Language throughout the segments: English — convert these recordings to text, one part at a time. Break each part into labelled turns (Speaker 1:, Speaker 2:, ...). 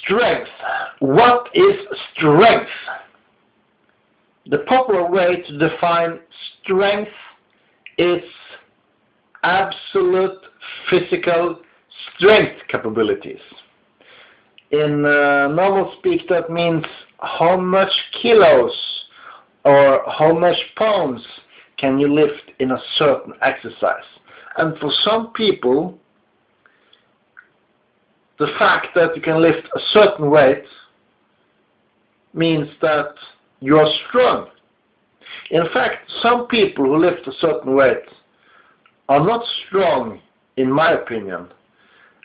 Speaker 1: Strength. What is strength? The popular way to define strength is absolute physical strength capabilities. In normal speak, that means how much kilos or how much pounds can you lift in a certain exercise. And for some people, the fact that you can lift a certain weight means that you are strong. In fact, some people who lift a certain weight are not strong, in my opinion.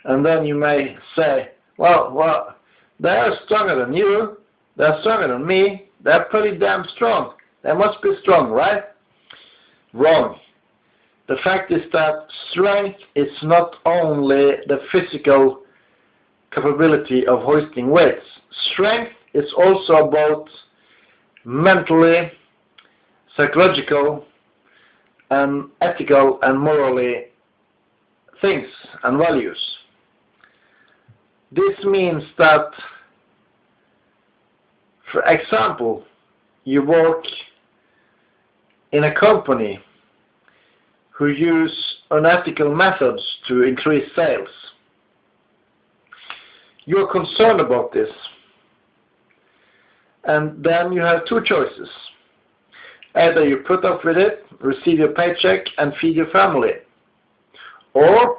Speaker 1: And then you may say, well, they are stronger than you, they're stronger than me, they're pretty damn strong. They must be strong, right? Wrong. The fact is that strength is not only the physical capability of hoisting weights. Strength is also about mentally, psychological, and ethical and morally things and values. This means that, for example, you work in a company who use unethical methods to increase sales. You're concerned about this. And then you have two choices. Either you put up with it, receive your paycheck, and feed your family. Or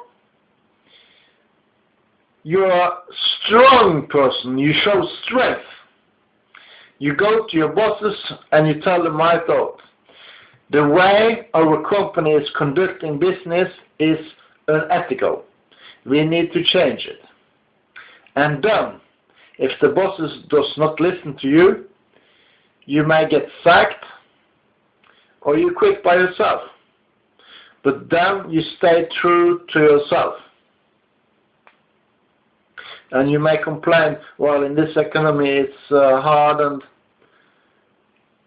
Speaker 1: you're a strong person, you show strength. You go to your bosses and you tell them my thought. The way our company is conducting business is unethical. We need to change it. And then, if the bosses does not listen to you, you may get sacked or you quit by yourself. But then you stay true to yourself. And you may complain, well, in this economy it's hard, and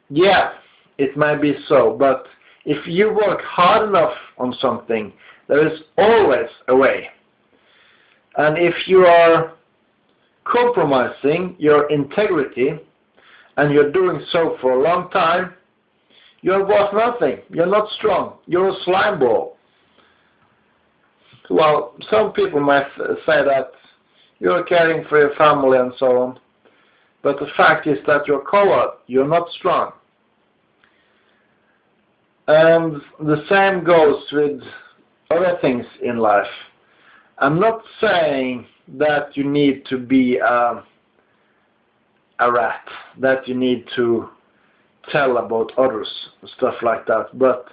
Speaker 1: yeah, it may be so, but if you work hard enough on something, there is always a way. And if you are compromising your integrity, and you're doing so for a long time, you're worth nothing. You're not strong. You're a slime ball. Well, some people might say that you're caring for your family and so on, but the fact is that you're a coward. You're not strong. And the same goes with other things in life. I'm not saying that you need to be a rat, that you need to tell about others, stuff like that. But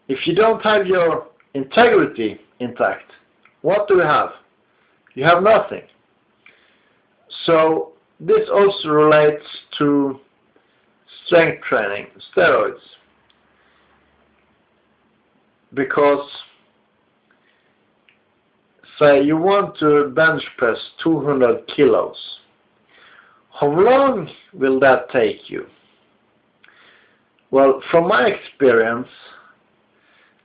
Speaker 1: if you don't have your integrity intact, what do you have? You have nothing. So this also relates to strength training, steroids. Because, say you want to bench press 200 kilos. How long will that take you? Well, from my experience,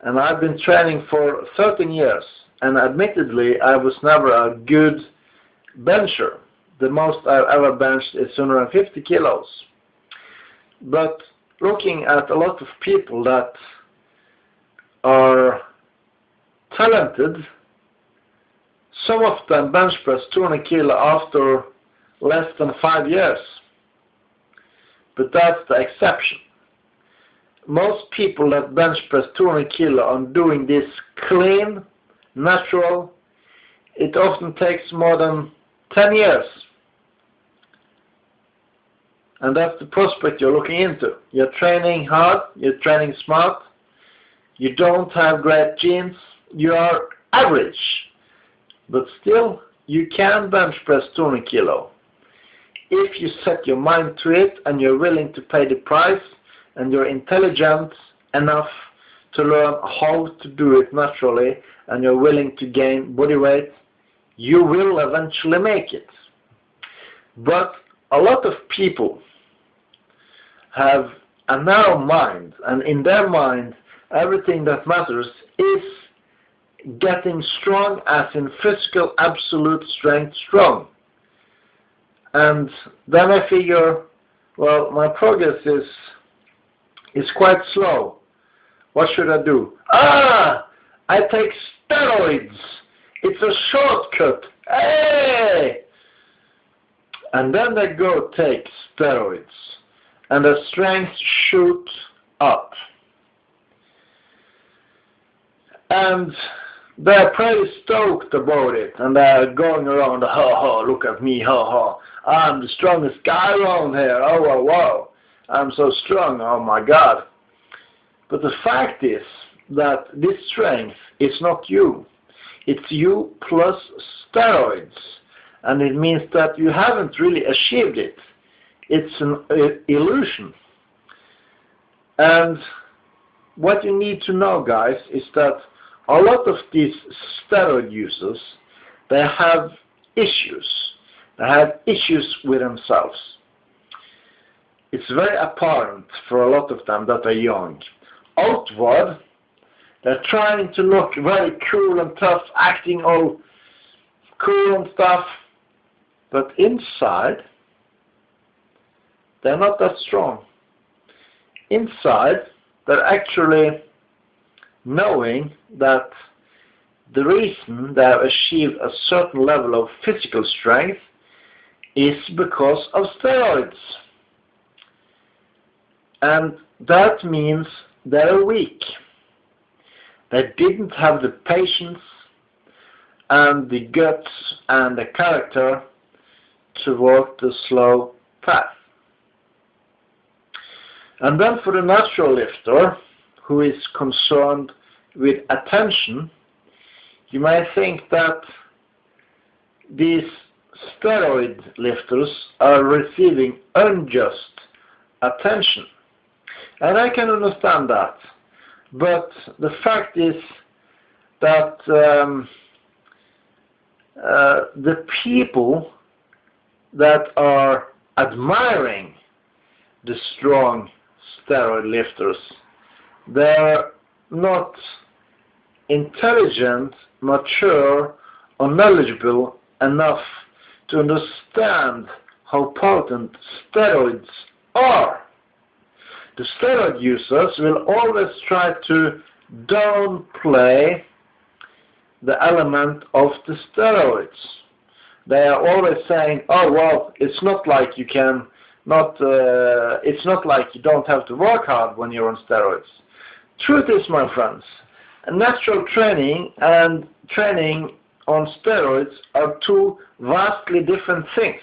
Speaker 1: and I've been training for 13 years, and admittedly I was never a good bencher. The most I've ever benched is 150 kilos. But looking at a lot of people that are talented, some of them bench press 200 kilo after less than 5 years. But that's the exception. Most people that bench press 200 kilo are doing this clean, natural. It often takes more than 10 years. And that's the prospect you're looking into. You're training hard, you're training smart, you don't have great genes, you are average. But still, you can bench press 200 kilo. If you set your mind to it and you're willing to pay the price and you're intelligent enough to learn how to do it naturally and you're willing to gain body weight, you will eventually make it. But a lot of people have a narrow mind, and in their mind everything that matters is getting strong, as in physical absolute strength strong. And then I figure, well, my progress is quite slow. What should I do? I take steroids. It's a shortcut. Hey! And then they go take steroids, and the strength shoots up. And they're pretty stoked about it, and they're going around, look at me, I'm the strongest guy around here, wow, I'm so strong, oh my god. But the fact is that this strength is not you. It's you plus steroids. And it means that you haven't really achieved it. It's an illusion. And what you need to know, guys, is that a lot of these steroid users, they have issues. They have issues with themselves. It's very apparent for a lot of them that they're young. Outward, they're trying to look very cool and tough, acting all cool and stuff. But inside, they're not that strong. Inside, they're actually knowing that the reason they have achieved a certain level of physical strength is because of steroids. And that means they're weak. They didn't have the patience and the guts and the character to walk the slow path. And then for the natural lifter, who is concerned with attention, you might think that these steroid lifters are receiving unjust attention. And I can understand that. But the fact is that the people that are admiring the strong steroid lifters, they're not intelligent, mature, or knowledgeable enough to understand how potent steroids are. The steroid users will always try to downplay the element of the steroids. They are always saying, oh well, it's not like you don't have to work hard when you're on steroids. Truth is, my friends, natural training and training on steroids are two vastly different things.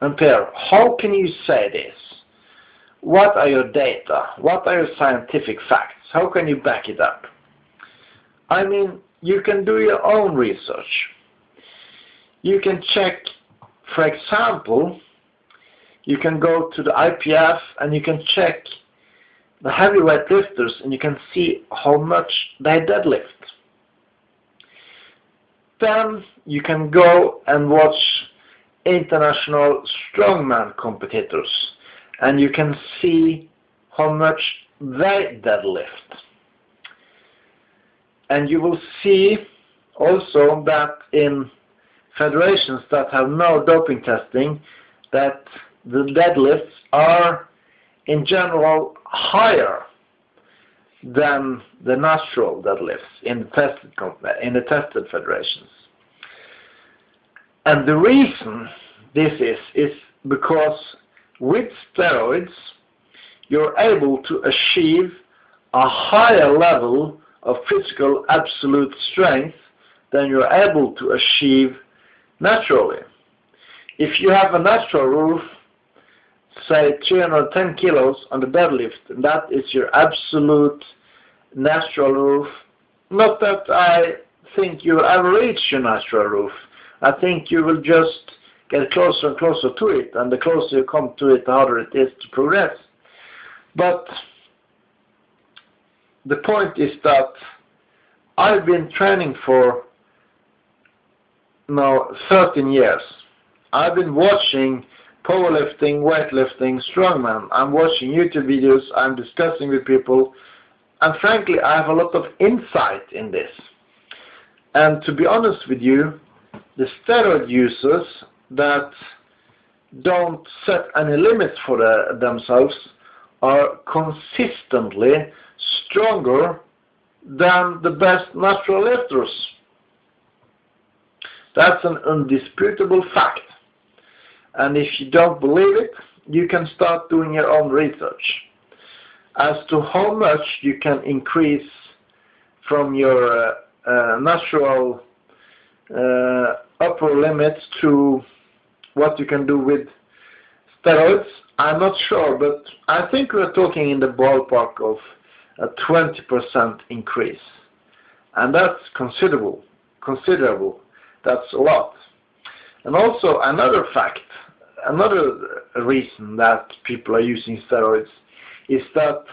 Speaker 1: And Per, how can you say this? What are your data? What are your scientific facts? How can you back it up? I mean, you can do your own research. You can check, for example, you can go to the IPF and you can check the heavyweight lifters and you can see how much they deadlift. Then you can go and watch international strongman competitors and you can see how much they deadlift. And you will see also that in federations that have no doping testing, that the deadlifts are in general higher than the natural deadlifts in the tested federations. And the reason this is because with steroids you're able to achieve a higher level of physical absolute strength than you're able to achieve naturally. If you have a natural roof, say 310 kilos on the deadlift, and that is your absolute natural roof, not that I think you will ever reach your natural roof. I think you will just get closer and closer to it, and the closer you come to it, the harder it is to progress. But the point is that I've been training for now 13 years. I've been watching powerlifting, weightlifting, strongman. I'm watching YouTube videos, I'm discussing with people, and frankly I have a lot of insight in this. And to be honest with you, the steroid users, that don't set any limits for themselves are consistently stronger than the best natural lifters. That's an undisputable fact. And if you don't believe it, you can start doing your own research as to how much you can increase from your natural upper limits to what you can do with steroids. I'm not sure, but I think we're talking in the ballpark of a 20% increase. And that's considerable. That's a lot. And also another fact, another reason that people are using steroids is that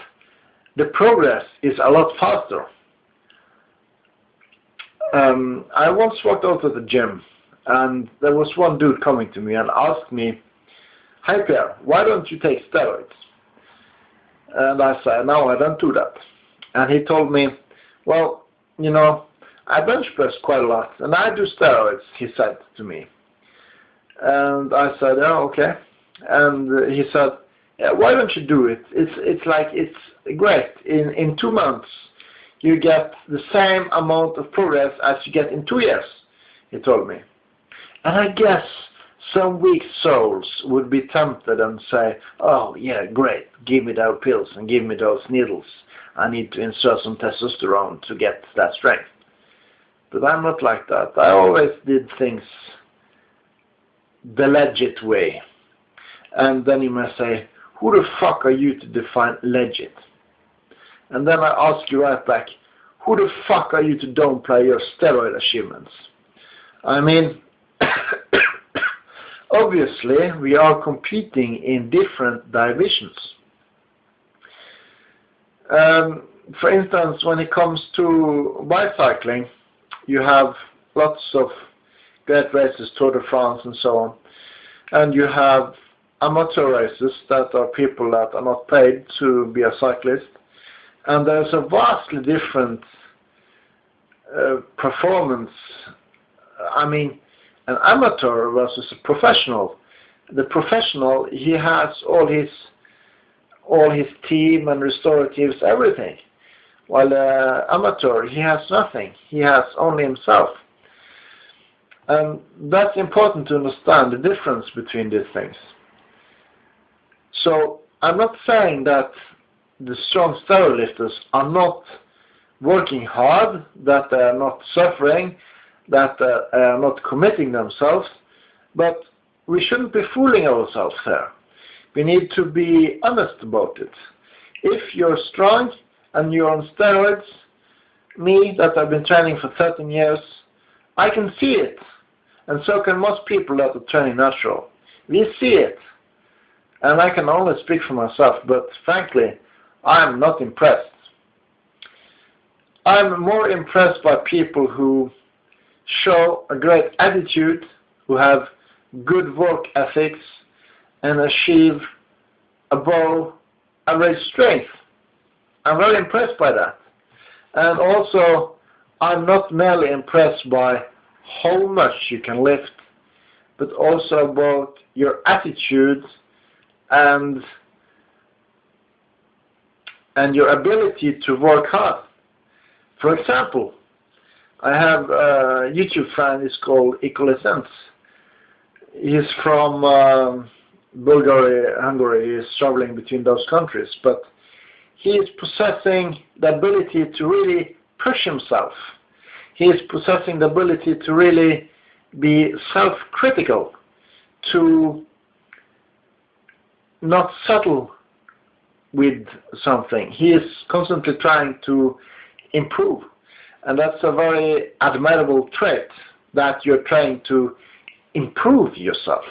Speaker 1: the progress is a lot faster. I once walked out of the gym, and there was one dude coming to me and asked me, "Hi Pierre, why don't you take steroids?" And I said, "No, I don't do that." And he told me, "Well, you know, I bench press quite a lot, and I do steroids," he said to me. And I said, "Oh, okay." And he said, "Yeah, why don't you do it? It's great. In 2 months, you get the same amount of progress as you get in 2 years," he told me. And I guess some weak souls would be tempted and say, "Oh, yeah, great. Give me those pills and give me those needles. I need to insert some testosterone to get that strength." But I'm not like that. I always did things the legit way. And then you may say, "Who the fuck are you to define legit?" And then I ask you right back, who the fuck are you to downplay your steroid achievements? I mean, obviously we are competing in different divisions. For instance, when it comes to bicycling, you have lots of great races, Tour de France and so on. And you have amateur races that are people that are not paid to be a cyclist. And there's a vastly different performance. I mean, an amateur versus a professional. The professional, he has all his team and restoratives, everything. While the amateur, he has nothing. He has only himself. And that's important to understand the difference between these things. So I'm not saying that the strong steroid lifters are not working hard, that they are not suffering, that they are not committing themselves, but we shouldn't be fooling ourselves here. We need to be honest about it. If you're strong and you're on steroids, me that I've been training for 13 years, I can see it. And so can most people that are training natural. We see it. And I can only speak for myself, but frankly, I'm not impressed. I'm more impressed by people who show a great attitude, who have good work ethics, and achieve above average strength. I'm very impressed by that. And also, I'm not merely impressed by how much you can lift, but also about your attitude and your ability to work hard. For example, I have a YouTube friend, he's called Ecolescence. He's from Bulgaria, Hungary. He's traveling between those countries, but he is possessing the ability to really push himself. He is possessing the ability to really be self-critical, to not settle with something. He is constantly trying to improve, and that's a very admirable trait, that you're trying to improve yourself.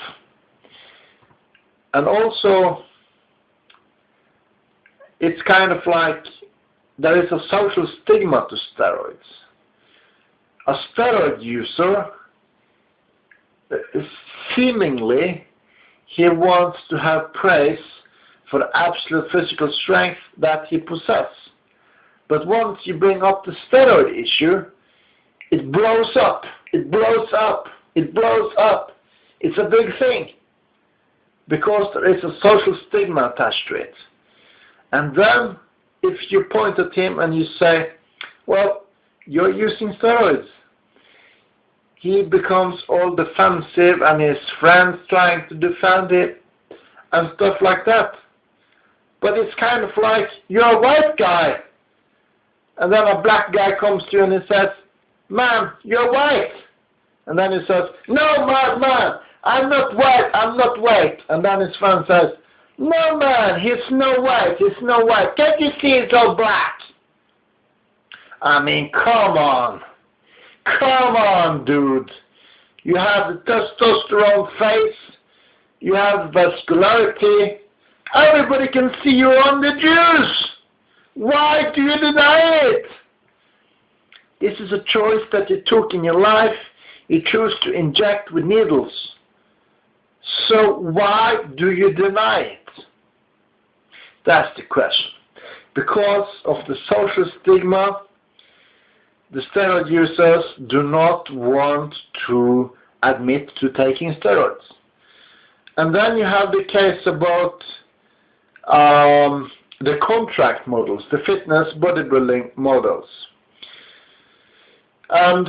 Speaker 1: And also, it's kind of like there is a social stigma to steroids. A steroid user, seemingly, he wants to have praise for the absolute physical strength that he possesses. But once you bring up the steroid issue, it blows up, it blows up, it blows up. It's a big thing because there is a social stigma attached to it. And then if you point at him and you say, well, you're using steroids, he becomes all defensive and his friends trying to defend him and stuff like that. But it's kind of like, you're a white guy. And then a black guy comes to you and he says, man, you're white. And then he says, no, man, I'm not white, I'm not white. And then his friend says, no, man, he's no white, he's no white. Can't you see he's all black? I mean, come on. Come on, dude. You have the testosterone face. You have vascularity. Everybody can see you on the juice. Why do you deny it? This is a choice that you took in your life. You choose to inject with needles. So why do you deny it? That's the question. Because of the social stigma, the steroid users do not want to admit to taking steroids. And then you have the case about the contract models, the fitness bodybuilding models. And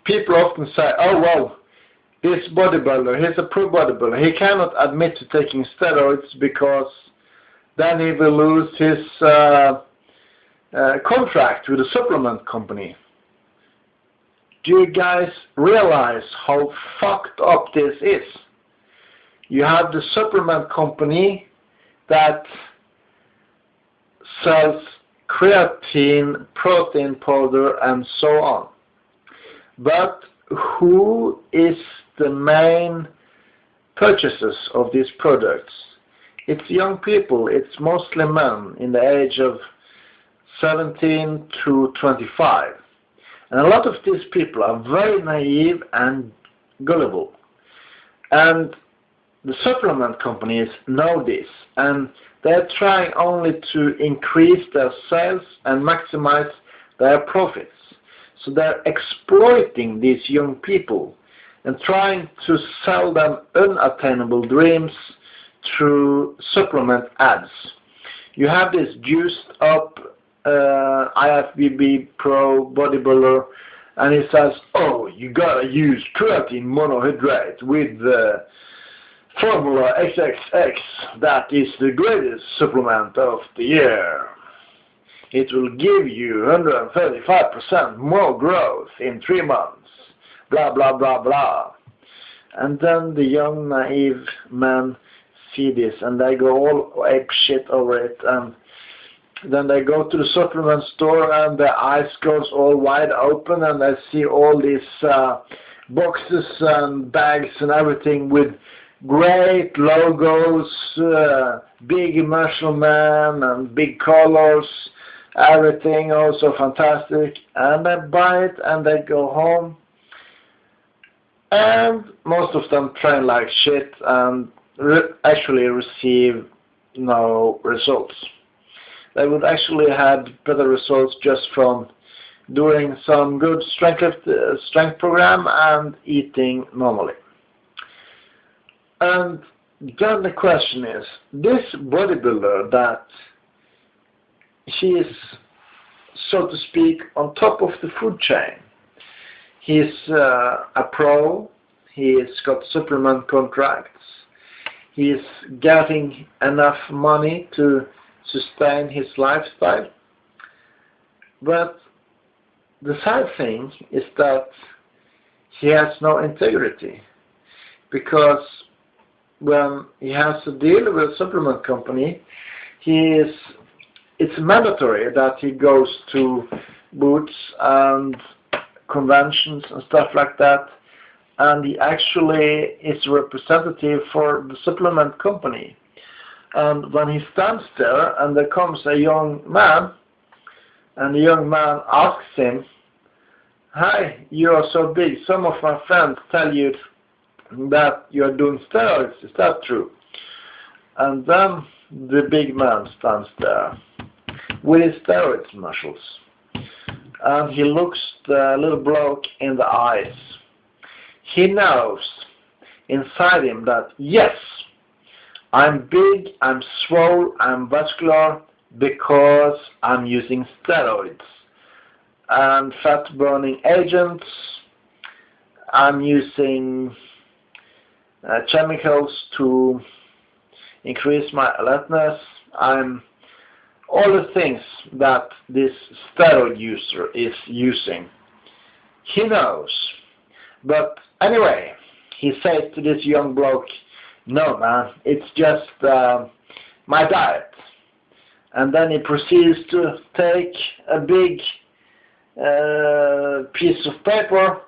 Speaker 1: people often say, oh well, this bodybuilder, he's a pro bodybuilder, he cannot admit to taking steroids because then he will lose his contract with a supplement company. Do you guys realize how fucked up this is? You have the supplement company that sells creatine, protein powder, and so on. But who is the main purchasers of these products? It's young people. It's mostly men in the age of 17 to 25. And a lot of these people are very naive and gullible. And the supplement companies know this, and they're trying only to increase their sales and maximize their profits. So they're exploiting these young people and trying to sell them unattainable dreams through supplement ads. You have this juiced up IFBB pro bodybuilder, and he says, oh, you gotta use creatine monohydrate with formula XXX. That is the greatest supplement of the year. It will give you 135% more growth in 3 months. Blah, blah, blah, blah. And then the young, naive men see this and they go all ape shit over it. And then they go to the supplement store and their eyes goes all wide open and they see all these boxes and bags and everything with great logos, big emotional man and big colors, everything also fantastic, and they buy it and they go home, and most of them train like shit and actually receive no results. They would actually have better results just from doing some good strength program and eating normally. And then the question is, this bodybuilder that he is, so to speak, on top of the food chain. He's a pro, he's got supplement contracts, he's getting enough money to sustain his lifestyle. But the sad thing is that he has no integrity, because when he has to deal with a supplement company, it's mandatory that he goes to booths and conventions and stuff like that, and he actually is a representative for the supplement company. And when he stands there and there comes a young man, and the young man asks him, hi, you are so big, some of my friends tell you that you are doing steroids, is that true? And then the big man stands there with his steroids muscles, and he looks the little bloke in the eyes He knows inside him that, yes, I'm big, I'm swole, I'm vascular because I'm using steroids and fat-burning agents. I'm using chemicals to increase my alertness. I'm all the things that this steroid user is using. He knows. But anyway, he says to this young bloke, no man, it's just my diet. And then he proceeds to take a big piece of paper,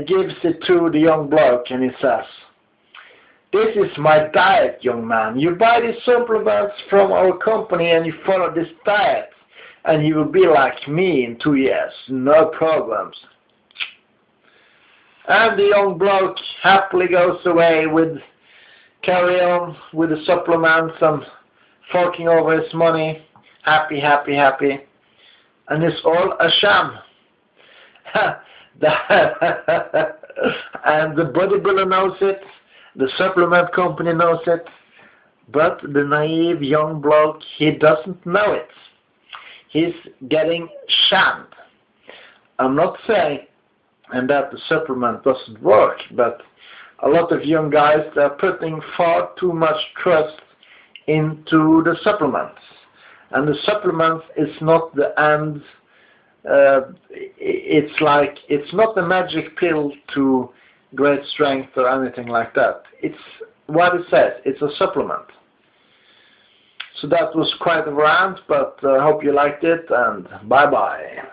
Speaker 1: gives it to the young bloke, and he says, this is my diet, young man. You buy these supplements from our company and you follow this diet, and you will be like me in 2 years, no problems. And the young bloke happily goes away with carry on with the supplements and forking over his money, happy, happy, happy. And it's all a sham. And the bodybuilder knows it, the supplement company knows it, but the naive young bloke, he doesn't know it. He's getting shammed. I'm not saying and that the supplement doesn't work, but a lot of young guys, they're putting far too much trust into the supplements. And the supplements is not the end. It's not a magic pill to great strength or anything like that. It's what it says. It's a supplement. So that was quite a rant, but I hope you liked it, and bye-bye.